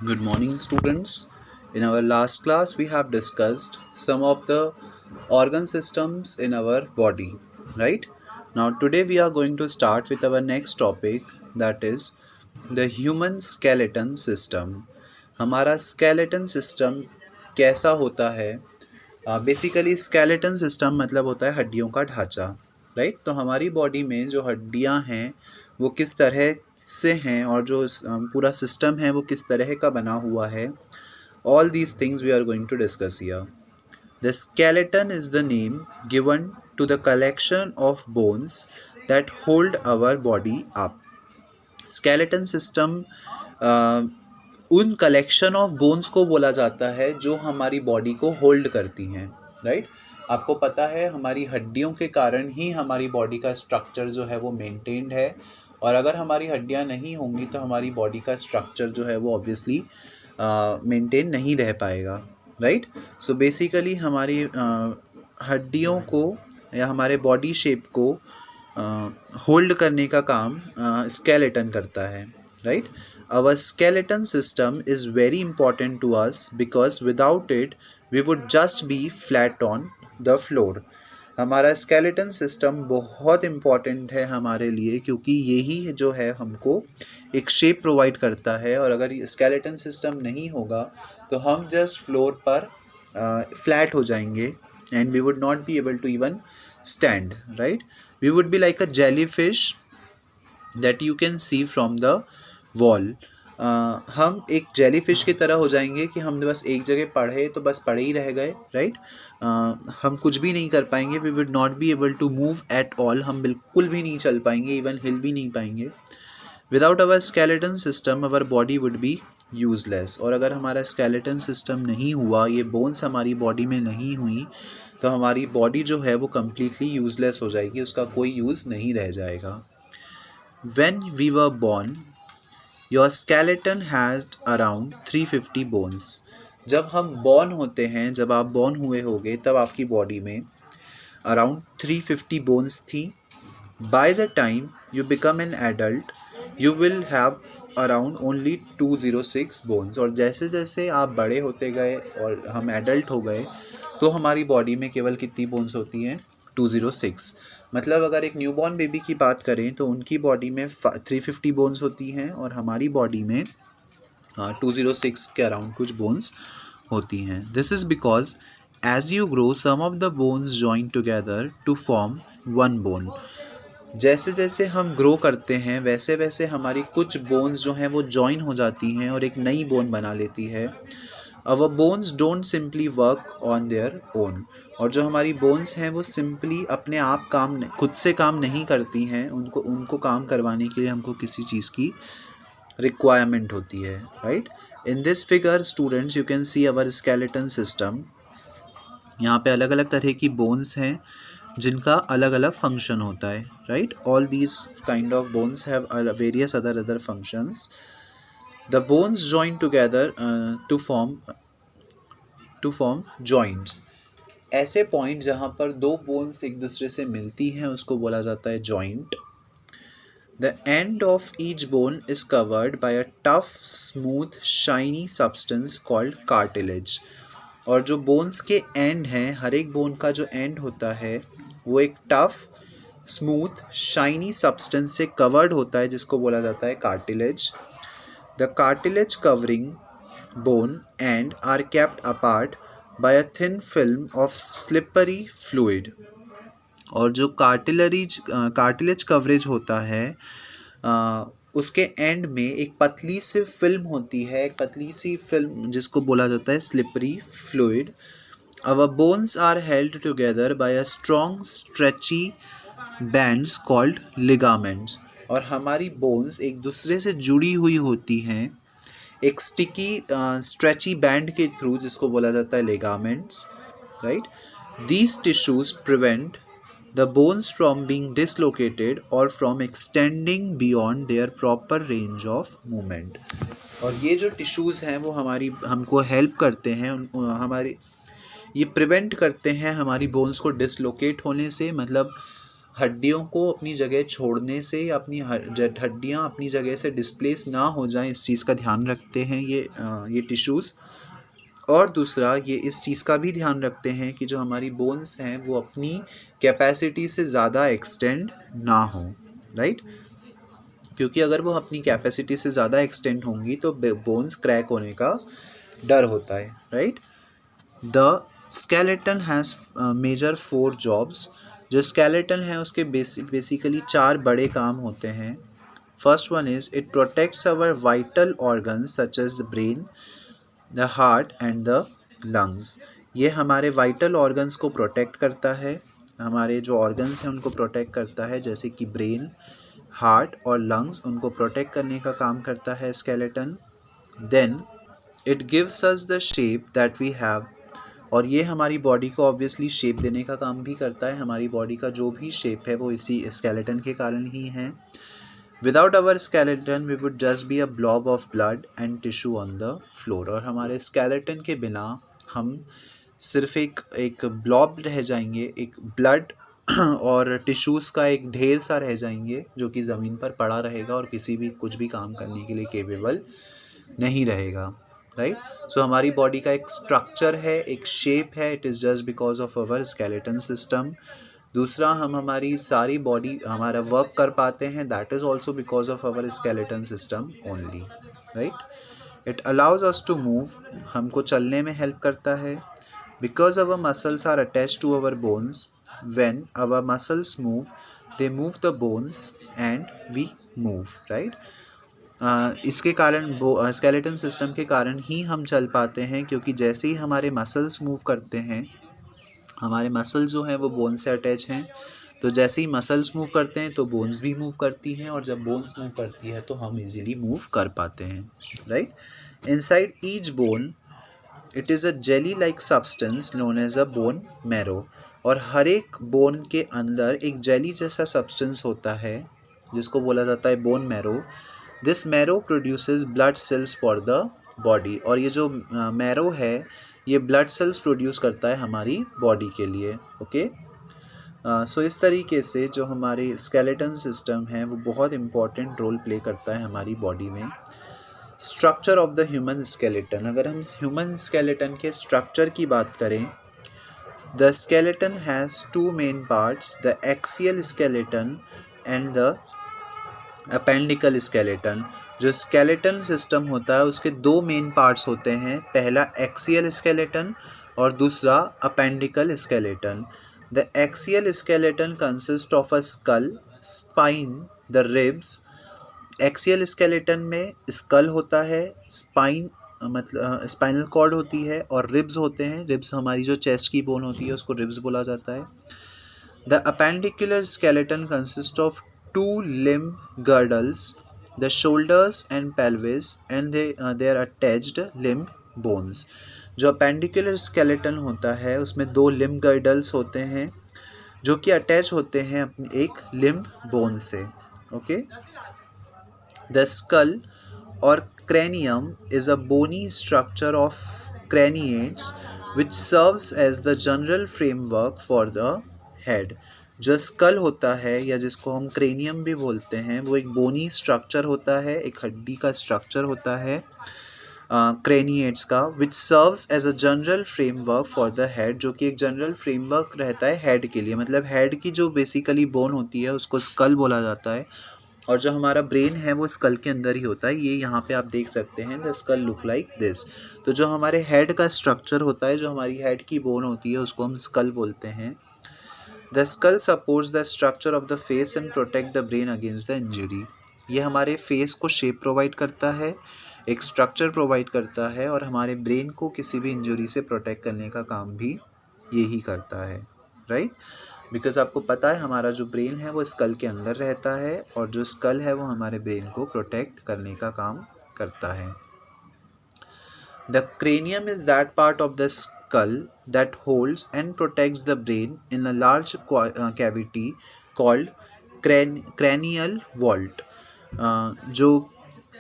Good morning, students. In our last class, we have discussed some of the organ systems in our body, right? Now, today we are going to start with our next topic, that is the human skeleton system. हमारा skeleton system कैसा होता है? Basically skeleton system मतलब होता है हड्डियों का ढांचा, राइट। तो हमारी बॉडी में जो हड्डियां हैं वो किस तरह से हैं और जो पूरा सिस्टम है वो किस तरह का बना हुआ है, all these things we are going to discuss here. The skeleton is the name given to the collection of bones that hold our body up. Skeleton system उन कलेक्शन ऑफ बोन्स को बोला जाता है जो हमारी बॉडी को hold करती हैं, राइट। आपको पता है हमारी हड्डियों के कारण ही हमारी बॉडी का स्ट्रक्चर जो है वो मेंटेन्ड है, और अगर हमारी हड्डियां नहीं होंगी तो हमारी बॉडी का स्ट्रक्चर जो है वो ऑब्वियसली मेंटेन नहीं रह पाएगा, राइट। सो बेसिकली हमारी हड्डियों को या हमारे बॉडी शेप को होल्ड करने का काम स्केलेटन करता है, right. Our skeleton system is very important to us because without it we would just be flat on the floor. हमारा स्केलेटन सिस्टम बहुत इम्पॉर्टेंट है हमारे लिए, क्योंकि यही जो है हमको एक शेप प्रोवाइड करता है, और अगर ये स्केलेटन सिस्टम नहीं होगा तो हम जस्ट फ्लोर पर फ्लैट हो जाएंगे and we would not be able to even stand, right. We would be like a jellyfish that you can see from the wall. हम एक जेली फिश की तरह हो जाएंगे कि हमने बस एक जगह पढ़े तो बस पढ़े ही रह गए, राइट। हम कुछ भी नहीं कर पाएंगे, we would not be able to move at all, हम बिल्कुल भी नहीं चल पाएंगे, इवन हिल भी नहीं पाएंगे। Without our skeleton system our body would be useless. और अगर हमारा स्केलेटन सिस्टम नहीं हुआ, ये बोन्स हमारी बॉडी में नहीं हुई, तो हमारी बॉडी जो है वो कम्प्लीटली यूजलेस हो जाएगी, उसका कोई यूज़ नहीं रह जाएगा। When we were born, your skeleton had around 350 bones. जब हम बॉर्न होते हैं, जब आप बॉर्न हुए होगे, तब आपकी बॉडी में अराउंड 350 बोन्स थी। By the time you become an adult you will have around only 206 bones. और जैसे जैसे आप बड़े होते गए और हम एडल्ट हो गए तो हमारी बॉडी में केवल कितनी बोन्स होती हैं? 206। मतलब अगर एक न्यूबॉर्न बेबी की बात करें तो उनकी बॉडी में 350 बोन्स होती हैं और हमारी बॉडी में 206 के अराउंड कुछ बोन्स होती हैं। This is because as you grow some of the bones join together to form one bone. जैसे जैसे हम ग्रो करते हैं वैसे वैसे हमारी कुछ बोन्स जो हैं वो जॉइन हो जाती हैं और एक नई बोन बना लेती है। Our bones don't simply work on their own. और जो हमारी बोन्स हैं वो सिंपली अपने आप खुद से काम नहीं करती हैं, उनको उनको काम करवाने के लिए हमको किसी चीज़ की रिक्वायरमेंट होती है, right. In this figure students you can C our skeleton system. यहाँ पे अलग अलग तरह की बोन्स हैं जिनका अलग अलग फंक्शन होता है, right. All these kind of bones have various other functions. The bones join together to form joints. ऐसे पॉइंट जहाँ पर दो बोन्स एक दूसरे से मिलती हैं उसको बोला जाता है joint. The end of each bone is covered by a tough smooth shiny substance called cartilage. और जो बोन्स के एंड हैं, हर एक बोन का जो एंड होता है वो एक टफ स्मूथ शाइनी सब्सटेंस से कवर्ड होता है जिसको बोला जाता है cartilage. The cartilage covering bone and are kept apart by a thin film of slippery fluid। और जो कार्टिलेज कवरेज होता है उसके एंड में एक पतली सी फिल्म होती है, एक पतली सी फिल्म जिसको बोला जाता है slippery fluid. Our bones are held together by a strong stretchy bands called ligaments। और हमारी बोन्स एक दूसरे से जुड़ी हुई होती हैं एक स्टिकी स्ट्रेची बैंड के थ्रू जिसको बोला जाता है ligaments, right. These tissues prevent the bones from being dislocated और from extending beyond their proper range of movement. और ये जो टिश्यूज़ हैं वो हमको हेल्प करते हैं, ये प्रिवेंट करते हैं हमारी बोन्स को डिसलोकेट होने से, मतलब हड्डियों को अपनी जगह छोड़ने से, अपनी हड्डियाँ अपनी जगह से डिस्प्लेस ना हो जाएं, इस चीज़ का ध्यान रखते हैं ये टिश्यूज़। और दूसरा ये इस चीज़ का भी ध्यान रखते हैं कि जो हमारी बोन्स हैं वो अपनी कैपेसिटी से ज़्यादा एक्सटेंड ना हो, राइट। क्योंकि अगर वो अपनी कैपेसिटी से ज़्यादा एक्सटेंड होंगी तो बोन्स क्रैक होने का डर होता है, right. The skeleton has major 4 jobs. जो स्केलेटन है उसके बेसिकली 4 बड़े काम होते हैं। First one is it protects our vital organs such as the brain, the heart and the lungs. ये हमारे वाइटल ऑर्गन्स को प्रोटेक्ट करता है, हमारे जो ऑर्गन्स हैं उनको प्रोटेक्ट करता है, जैसे कि ब्रेन, हार्ट और लंग्स, उनको प्रोटेक्ट करने का काम करता है skeleton. Then it gives us the shape that we have, और ये हमारी बॉडी को ऑब्वियसली शेप देने का काम भी करता है। हमारी बॉडी का जो भी शेप है वो इसी स्केलेटन के कारण ही है। Without our skeleton we would just be a blob of blood and tissue on the floor. और हमारे स्केलेटन के बिना हम सिर्फ एक ब्लॉब रह जाएंगे, एक ब्लड और टिश्यूज़ का एक ढेर सा रह जाएंगे जो कि ज़मीन पर पड़ा रहेगा और किसी भी कुछ भी काम करने के लिए केपेबल नहीं रहेगा, राइट। सो हमारी बॉडी का एक स्ट्रक्चर है, एक शेप है, it is just because of our skeleton system. दूसरा, हम हमारी सारी बॉडी हमारा वर्क कर पाते हैं, that is also because of our skeleton system only, right. It allows us to move, हमको चलने में हेल्प करता है। Because our muscles are attach to our bones, when our muscles move they move the bones and we move, right. इसके कारण skeleton system के कारण ही हम चल पाते हैं, क्योंकि जैसे ही हमारे मसल्स मूव करते हैं, हमारे मसल्स जो हैं वो बोन से अटैच हैं, तो जैसे ही मसल्स मूव करते हैं तो बोन्स भी मूव करती हैं, और जब बोन्स मूव करती है तो हम इजीली मूव कर पाते हैं, right. Inside each bone it is a jelly like substance known as a bone marrow. और हर एक बोन के अंदर एक जेली जैसा सब्सटेंस होता है जिसको बोला जाता है bone marrow. This marrow produces blood cells for the body. और ये जो मैरो है ये ब्लड सेल्स प्रोड्यूस करता है हमारी बॉडी के लिए, ओके। सो इस तरीके से जो हमारे स्केलेटन सिस्टम है वो बहुत इम्पॉर्टेंट रोल प्ले करता है हमारी बॉडी में। Structure of the human skeleton, अगर हम ह्यूमन स्केलेटन के स्ट्रक्चर की बात करें, the skeleton has 2 main parts, the axial skeleton and the appendicular skeleton. जो स्केलेटन सिस्टम होता है उसके 2 मेन पार्ट्स होते हैं, पहला एक्सियल स्केलेटन और दूसरा appendicular skeleton. The axial skeleton consist of a skull, spine, the ribs. Axial skeleton में स्कल होता है, स्पाइन मतलब स्पाइनल कॉर्ड होती है, और रिब्स होते हैं। रिब्स हमारी जो चेस्ट की बोन होती है उसको रिब्स बोला जाता है। The appendicular skeleton consists of 2 limb girdles, the shoulders and pelvis, and they are attached limb bones. जो अपेंडिकुलर स्केलेटन होता है उसमें 2 लिम्ब गर्डल्स होते हैं जो कि अटैच होते हैं अपनी एक लिम्ब बोन से, ओके। द स्कल और cranium is a bony structure of craniates which serves as the general framework for the head. जो स्कल होता है या जिसको हम क्रेनियम भी बोलते हैं वो एक बोनी स्ट्रक्चर होता है, एक हड्डी का स्ट्रक्चर होता है क्रेनिएट्स का, which serves as a general framework for the head, जो कि एक जनरल फ्रेमवर्क रहता है हेड के लिए। मतलब हेड की जो बेसिकली बोन होती है उसको स्कल बोला जाता है, और जो हमारा ब्रेन है वो स्कल के अंदर ही होता है। ये यहाँ पे आप देख सकते हैं, the skull look like this. तो जो हमारे हेड का स्ट्रक्चर होता है, जो हमारी हेड की बोन होती है उसको हम स्कल बोलते हैं। The skull supports the structure of the face and protect the brain against the injury. ये हमारे फेस को शेप प्रोवाइड करता है, एक स्ट्रक्चर प्रोवाइड करता है, और हमारे ब्रेन को किसी भी इंजरी से प्रोटेक्ट करने का काम भी यही करता है, राइट। बिकॉज आपको पता है हमारा जो ब्रेन है वो स्कल के अंदर रहता है, और जो स्कल है वो हमारे ब्रेन को प्रोटेक्ट करने का काम करता है। The cranium is that part of the skull that holds and protects the brain in a large cavity called cranial vault. जो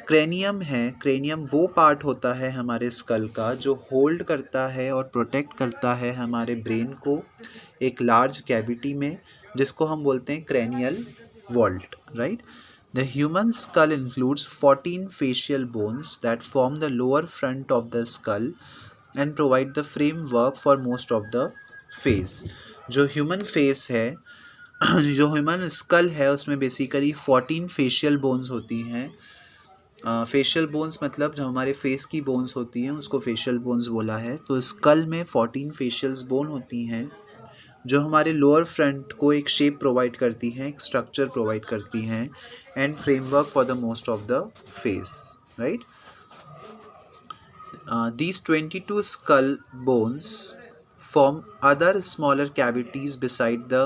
क्रेनियम है, क्रेनियम वो पार्ट होता है हमारे स्कल का जो होल्ड करता है और प्रोटेक्ट करता है हमारे ब्रेन को एक लार्ज कैविटी में, जिसको हम बोलते हैं cranial vault, right? The human skull includes 14 facial bones that form the lower front of the skull and provide the framework for most of the face. जो human face है जो ह्यूमन स्कल है उसमें बेसिकली 14 फेशियल बोन्स होती हैं. Facial bones मतलब जो हमारे फेस की बोन्स होती हैं उसको फेशियल बोन्स बोला है. तो स्कल में 14 फेशियल्स बोन होती हैं जो हमारे लोअर फ्रंट को एक शेप प्रोवाइड करती हैं, एक स्ट्रक्चर प्रोवाइड करती हैं and framework for the most of the face, right. These 22 skull bones form other smaller cavities beside the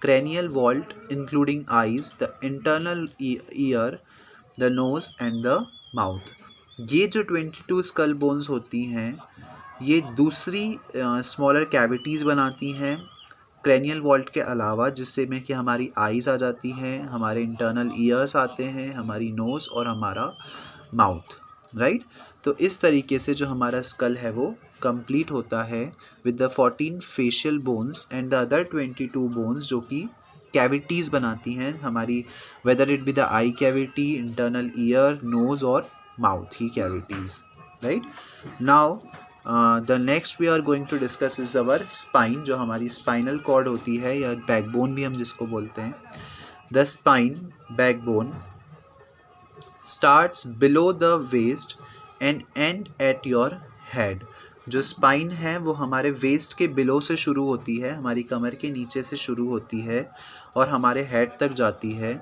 cranial vault, including eyes, the internal ear, the nose and the mouth. ये जो 22 skull bones होती हैं ये दूसरी smaller cavities बनाती हैं cranial vault के अलावा, जिससे में कि हमारी आइज़ आ जाती हैं, हमारे इंटरनल ईयर्स आते हैं, हमारी नोज़ और हमारा माउथ, राइट. तो इस तरीके से जो हमारा स्कल है वो कंप्लीट होता है with the 14 facial bones and the other 22 bones जो कि कैविटीज़ बनाती हैं हमारी, whether it be the eye cavity, internal ear, nose और माउथ ही cavities, right. Now the next we are going to discuss is our spine, जो हमारी spinal cord होती है या बैकबोन भी हम जिसको बोलते हैं. The spine backbone starts below the waist and end at your head. जो स्पाइन है वो हमारे वेस्ट के बिलो से शुरू होती है, हमारी कमर के नीचे से शुरू होती है और हमारे हेड तक जाती है,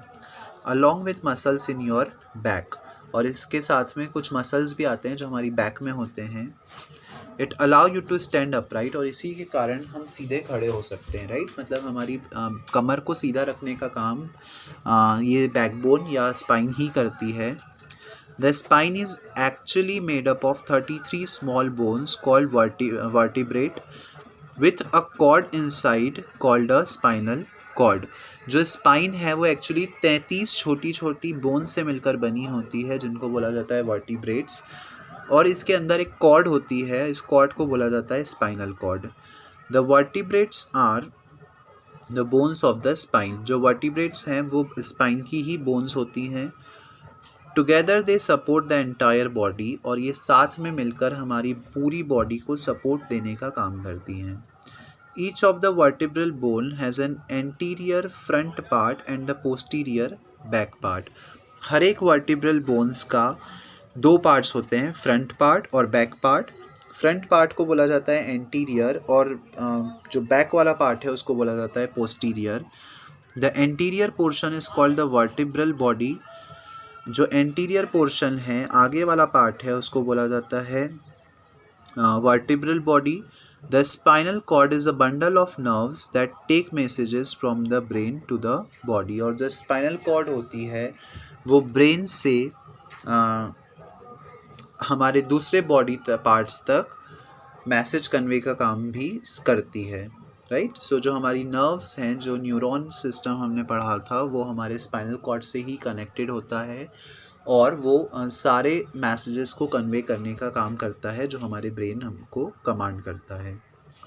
along with muscles in your back. और इसके साथ में कुछ मसल्स भी आते हैं जो हमारी बैक में होते हैं. It allow you to stand up, right. और इसी के कारण हम सीधे खड़े हो सकते हैं, राइट. मतलब हमारी कमर को सीधा रखने का काम ये बैकबोन या स्पाइन ही करती है. The spine is actually made up of 33 small bones called vertebrate with a cord inside called a spinal cord. जो स्पाइन है वो एक्चुअली 33 छोटी छोटी बोन से मिलकर बनी होती है जिनको बोला जाता है वर्टिब्रेट्स, और इसके अंदर एक कॉर्ड होती है, इस कॉर्ड को बोला जाता है spinal cord. The vertebrates are the bones of the spine. जो वर्टिब्रेट्स हैं वो स्पाइन की ही बोन्स होती हैं. Together they support the entire body, और ये साथ में मिलकर हमारी पूरी बॉडी को सपोर्ट देने का काम करती हैं. Each of the vertebral bone has an anterior front part and the posterior back part. हर एक वर्टिब्रल बोन्स का दो पार्ट्स होते हैं, फ्रंट पार्ट और बैक पार्ट. फ्रंट पार्ट को बोला जाता है एंटीरियर और जो बैक वाला पार्ट है उसको बोला जाता है posterior. The anterior portion is called the vertebral body. जो एंटीरियर पोर्शन है, आगे वाला पार्ट है, उसको बोला जाता है vertebral body. The spinal cord is a bundle of nerves that take messages from the brain to the body. और जो स्पाइनल कॉर्ड होती है वो ब्रेन से हमारे दूसरे बॉडी पार्ट्स तक मैसेज कन्वे का काम भी करती है, राइट. सो जो हमारी नर्व्स हैं, जो न्यूरॉन सिस्टम हमने पढ़ा था, वो हमारे स्पाइनल कॉर्ड से ही कनेक्टेड होता है और वो सारे मैसेजेस को कन्वे करने का काम करता है जो हमारे ब्रेन हमको कमांड करता है,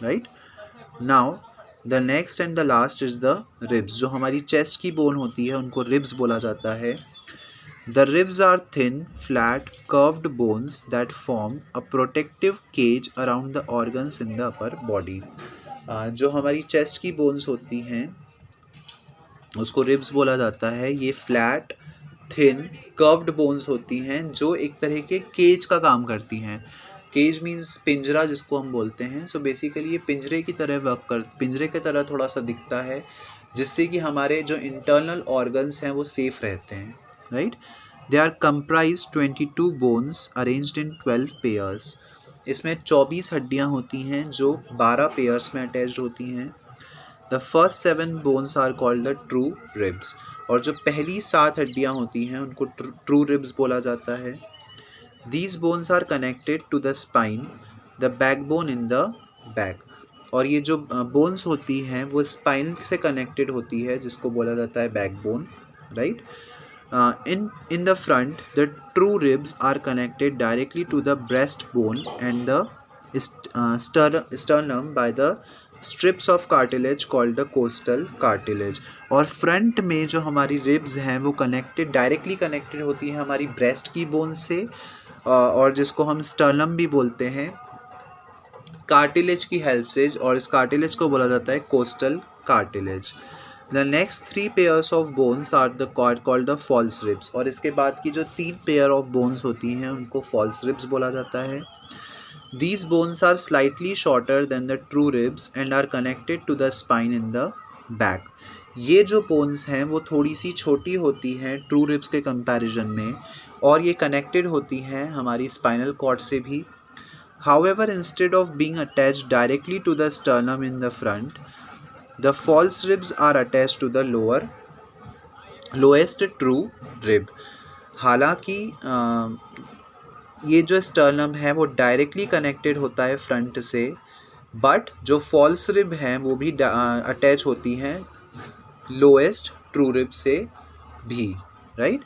right. Now the next and the last is the ribs. जो हमारी चेस्ट की बोन होती है उनको रिब्स बोला जाता है. The ribs are thin, flat, curved bones that form a protective cage around the organs in the upper body. जो हमारी चेस्ट की बोन्स होती हैं उसको रिब्स बोला जाता है. ये फ्लैट, थिन, कर्व्ड बोन्स होती हैं जो एक तरह के केज का काम करती हैं. केज मीन्स पिंजरा जिसको हम बोलते हैं. सो बेसिकली ये पिंजरे की तरह पिंजरे की तरह थोड़ा सा दिखता है, जिससे कि हमारे जो इंटरनल ऑर्गन्स हैं वो सेफ रहते हैं, right. They are comprise 22 bones arranged in 12 pairs. इसमें 24 हड्डियाँ होती हैं जो 12 पेयर्स में अटैच्ड होती हैं. The first 7 bones are called the true ribs. और जो पहली 7 हड्डियाँ होती हैं उनको ट्रू रिब्स बोला जाता है. These bones are connected to the spine, the backbone in the back. और ये जो बोन्स होती हैं वो स्पाइन से कनेक्टेड होती है जिसको बोला जाता है backbone, right. In the front, the true ribs are connected directly to the breastbone and the sternum by the strips of cartilage called the costal cartilage. और फ्रंट में जो हमारी रिब्स हैं वो कनेक्टेड, डायरेक्टली कनेक्टेड होती हैं हमारी breast की बोन से, और जिसको हम स्टर्नम भी बोलते हैं, कार्टिलेज की हेल्प से, और इस कार्टिलेज को बोला जाता है costal cartilage. The next 3 pairs of bones are the called the false ribs. और इसके बाद की जो 3 पेयर ऑफ बोन्स होती हैं उनको फॉल्स रिब्स बोला जाता है। These bones are slightly shorter than the true ribs and are connected to the spine in the back. ये जो बोन्स हैं वो थोड़ी सी छोटी होती हैं ट्रू रिब्स के कंपैरिजन में, और ये कनेक्टेड होती हैं हमारी स्पाइनल कॉर्ड से भी। However, instead of being attached directly to the sternum in the front, the false ribs are attached to the lowest true rib. हालांकि ये जो स्टर्नम है वो डायरेक्टली कनेक्टेड होता है फ्रंट से, बट जो फॉल्स रिब हैं वो भी अटैच होती हैं लोएस्ट ट्रू रिब से भी, right.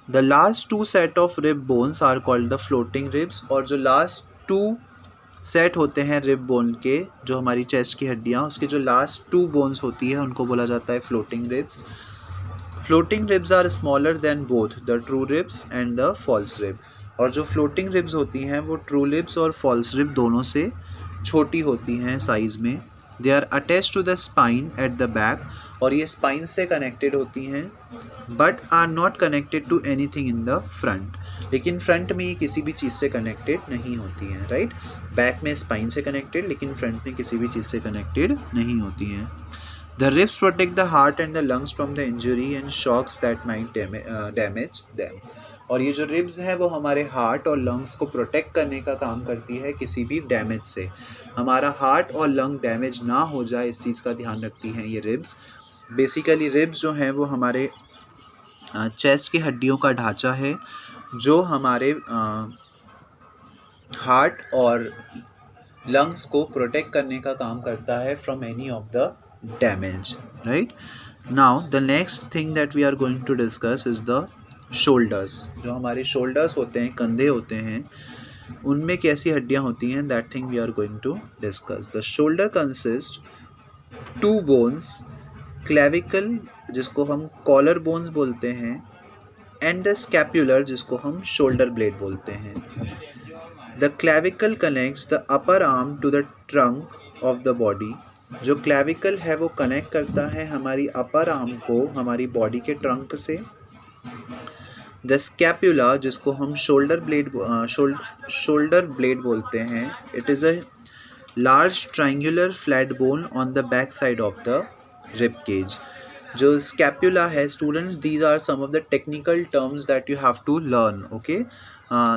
The last 2 set of rib bones are called the floating ribs. और जो लास्ट 2 सेट होते हैं रिब बोन के, जो हमारी चेस्ट की हड्डियाँ, उसके जो लास्ट 2 बोन्स होती है उनको बोला जाता है floating ribs. Floating ribs are smaller than both the true ribs and the false rib. और जो फ्लोटिंग रिब्स होती हैं वो ट्रू रिब्स और फॉल्स रिब दोनों से छोटी होती हैं साइज़ में। They are attach to the spine at the back. और ये स्पाइन से कनेक्टेड होती हैं, but are not connected to anything in the front. लेकिन फ्रंट में ये किसी भी चीज़ से कनेक्टेड नहीं होती हैं, राइट। बैक में स्पाइन से कनेक्टेड, लेकिन फ्रंट में किसी भी चीज़ से कनेक्टेड नहीं होती हैं। The ribs protect the heart and the lungs from the injury and shocks that might damage them. और ये जो रिब्स हैं वो हमारे हार्ट और लंग्स को प्रोटेक्ट करने का काम करती है किसी भी डैमेज से। हमारा हार्ट और लंग डैमेज ना हो जाए इस चीज़ का ध्यान रखती हैं ये रिब्स। बेसिकली रिब्स जो हैं वो हमारे चेस्ट की हड्डियों का ढांचा है जो हमारे हार्ट और लंग्स को प्रोटेक्ट करने का काम करता है from any of the damage, right. Now the next thing that we are going to discuss is the shoulders. जो हमारे शोल्डर्स होते हैं, कंधे होते हैं, उनमें कैसी हड्डियां होती हैं, that thing we are going to discuss. The shoulder consist 2 bones, clavicle जिसको हम कॉलर बोन्स बोलते हैं, एंड द स्कैपुलर जिसको हम शोल्डर ब्लेड बोलते हैं। The clavicle connects the upper arm to the trunk of the body. जो clavicle है वो कनेक्ट करता है हमारी अपर आर्म को हमारी बॉडी के ट्रंक से। द स्कैपुला जिसको हम शोल्डर ब्लेड बोलते हैं, it is a large triangular flat bone on the back side of the rib cage. जो स्कैपुला है students, these are some of the technical terms that you have to learn, okay.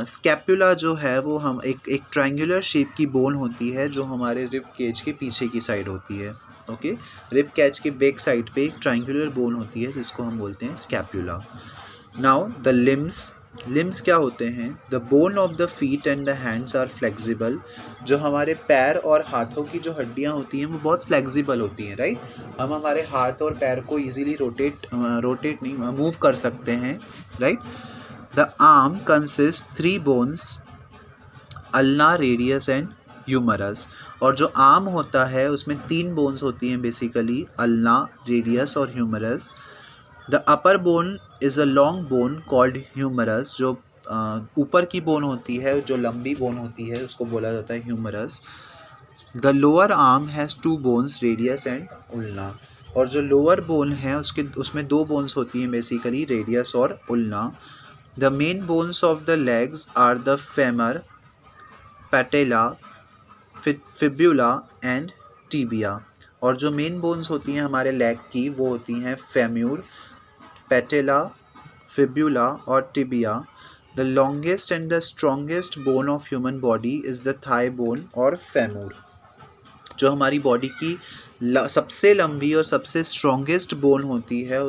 Scapula जो है वो हम एक triangular shape की bone होती है जो हमारे रिब केज के पीछे की साइड होती है, ओके। रिब केज के बैक साइड पे एक ट्रायंगुलर बोन होती है जिसको हम बोलते हैं स्कैपुला। नाउ द लिम्स क्या होते हैं? The bone of the feet and the hands are flexible. जो हमारे पैर और हाथों की जो हड्डियां होती हैं वो बहुत फ्लेक्सिबल होती हैं, राइट। हम हमारे हाथ और पैर को इजीली रोटेट नहीं मूव कर सकते हैं, right. The arm consist 3 bones, ulna, radius and humerus. और जो आर्म होता है उसमें 3 बोन्स होती हैं बेसिकली, अल्ना, रेडियस और humerus. The upper bone is a long bone called humerus. जो ऊपर की बोन होती है, जो लंबी बोन होती है, उसको बोला जाता है humerus. The lower arm has 2 bones, radius and ulna. और जो लोअर बोन है उसमें 2 बोन्स होती हैं बेसिकली, रेडियस और ulna. The main bones of the legs are the femur, patella, fibula and tibia. और जो मेन बोन्स होती हैं हमारे लेग की वो होती हैं फेम्यूर, पैटेला, फिब्यूला और tibia. The longest and the strongest bone of human body is the thigh bone और फेमूर। जो हमारी बॉडी की सबसे लंबी और सबसे स्ट्रॉन्गेस्ट बोन होती है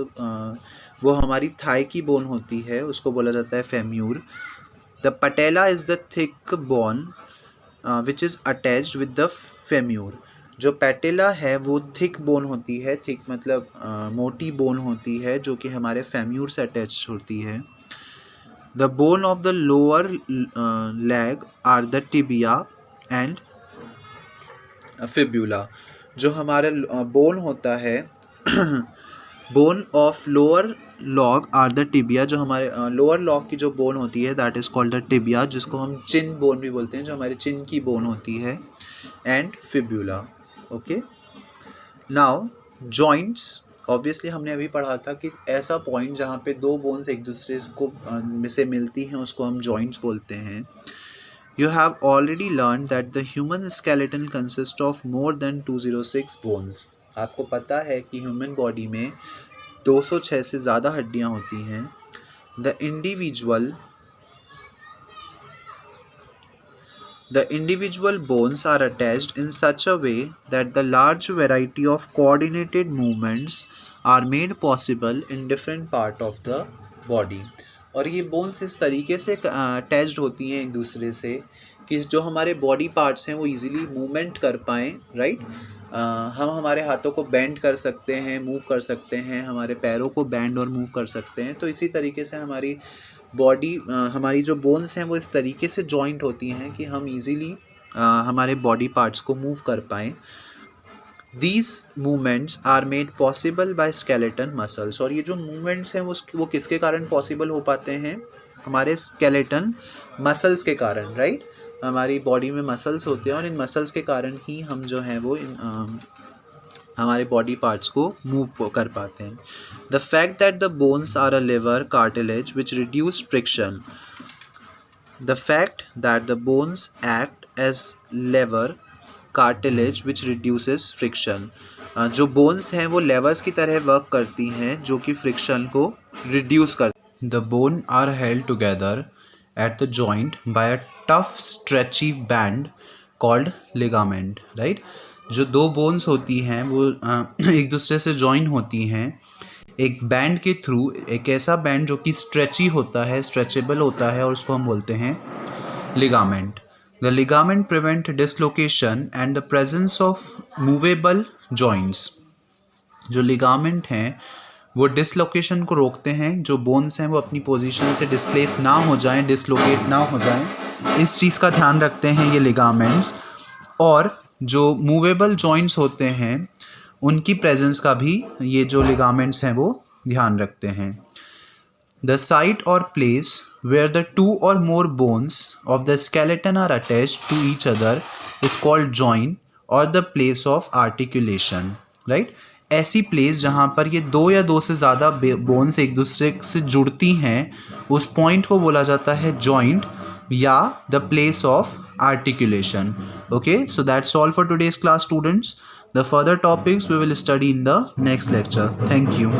वो हमारी थाई की बोन होती है, उसको बोला जाता है femur. The patella is the thick bone which is attached with the femur. जो पैटेला है वो थिक बोन होती है, थिक मतलब मोटी बोन होती है जो कि हमारे फेम्यूर से अटैच होती है। The bone of the lower leg are the tibia and fibula. जो हमारे बोन होता है bone of lower leg are the tibia, जो हमारे लोअर लॉग की जो बोन होती है that is called the tibia, जिसको हम चिन बोन भी बोलते हैं, जो हमारे चिन की बोन होती है, and fibula. Okay, now joints, obviously हमने अभी पढ़ा था कि ऐसा पॉइंट जहाँ पे दो बोन्स एक दूसरे को में से मिलती हैं उसको हम जॉइंट्स बोलते हैं। You have already learned that the human skeleton consists of more than 206 bones. आपको पता है कि ह्यूमन बॉडी में 206 से ज़्यादा हड्डियाँ होती हैं। The individual bones are attached in such a way that the large variety of coordinated movements are made possible in different part of the body. और ये बोन्स इस तरीके से अटैच्ड होती हैं एक दूसरे से कि जो हमारे बॉडी पार्ट्स हैं वो इजीली मूवमेंट कर पाएँ, राइट। हम हमारे हाथों को बेंड कर सकते हैं, मूव कर सकते हैं, हमारे पैरों को बेंड और मूव कर सकते हैं। तो इसी तरीके से हमारी बॉडी, हमारी जो बोन्स हैं वो इस तरीके से जॉइंट होती हैं कि हम इजीली हमारे बॉडी पार्ट्स को मूव कर पाएँ। These movements are made possible by skeleton muscles. और ये जो movements हैं वो किसके कारण पॉसिबल हो पाते हैं? हमारे skeleton muscles के कारण, राइट। हमारी बॉडी में मसल्स होते हैं और इन मसल्स के कारण ही हम जो हैं वो हमारे बॉडी पार्ट्स को मूव कर पाते हैं। The fact that the bones are a lever cartilage which reduce friction, the fact that the bones act as lever cartilage which reduces friction, जो बोन्स हैं वो लेवर्स की तरह वर्क करती हैं जो कि फ्रिक्शन को रिड्यूस करती हैं। The bone are held together at the joint by a tough stretchy band called ligament, right. जो दो बोन्स होती हैं वो एक दूसरे से जॉइन होती हैं एक बैंड के थ्रू, एक ऐसा बैंड जो कि स्ट्रेची होता है, स्ट्रेचेबल होता है, और उसको हम बोलते हैं ligament. The ligament prevent dislocation and the presence of movable joints. जो लिगामेंट हैं वो डिसलोकेशन को रोकते हैं, जो बोन्स हैं वो अपनी पोजीशन से डिस्प्लेस ना हो जाएं, डिसलोकेट ना हो जाएं, इस चीज़ का ध्यान रखते हैं ये लिगामेंट्स। और जो मूवेबल जॉइंट्स होते हैं उनकी प्रेजेंस का भी ये जो लिगामेंट्स हैं वो ध्यान रखते हैं। The site or place where the two or more bones of the skeleton are attached to each other is called joint or the place of articulation, right? ऐसी प्लेस जहाँ पर ये दो या दो से ज़्यादा बोन्स एक दूसरे से जुड़ती हैं उस पॉइंट को बोला जाता है जॉइंट या the place of articulation. Okay, so that's all for today's class, students. The further topics we will study in the next lecture. Thank you.